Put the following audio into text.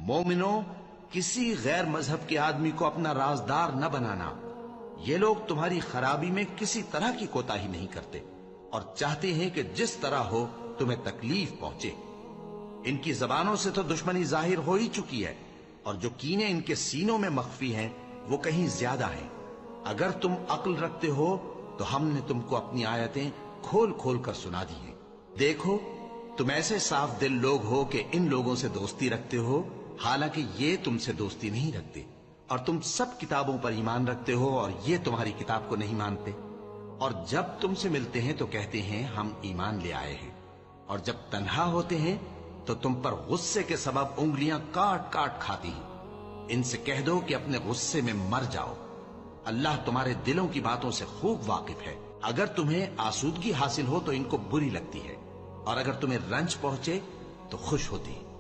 مومنو، کسی غیر مذہب کے آدمی کو اپنا رازدار نہ بنانا۔ یہ لوگ تمہاری خرابی میں کسی طرح کی کوتاہی نہیں کرتے اور چاہتے ہیں کہ جس طرح ہو تمہیں تکلیف پہنچے۔ ان کی زبانوں سے تو دشمنی ظاہر ہو ہی چکی ہے، اور جو کینے ان کے سینوں میں مخفی ہیں وہ کہیں زیادہ ہیں۔ اگر تم عقل رکھتے ہو تو ہم نے تم کو اپنی آیتیں کھول کھول کر سنا دی ہیں۔ دیکھو، تم ایسے صاف دل لوگ ہو کہ ان لوگوں سے دوستی رکھتے ہو، حالانکہ یہ تم سے دوستی نہیں رکھتے، اور تم سب کتابوں پر ایمان رکھتے ہو اور یہ تمہاری کتاب کو نہیں مانتے۔ اور جب تم سے ملتے ہیں تو کہتے ہیں ہم ایمان لے آئے ہیں، اور جب تنہا ہوتے ہیں تو تم پر غصے کے سبب انگلیاں کاٹ کاٹ کھاتی ہیں۔ ان سے کہہ دو کہ اپنے غصے میں مر جاؤ، اللہ تمہارے دلوں کی باتوں سے خوب واقف ہے۔ اگر تمہیں آسودگی حاصل ہو تو ان کو بری لگتی ہے، اور اگر تمہیں رنج پہنچے تو خوش ہوتی ہے۔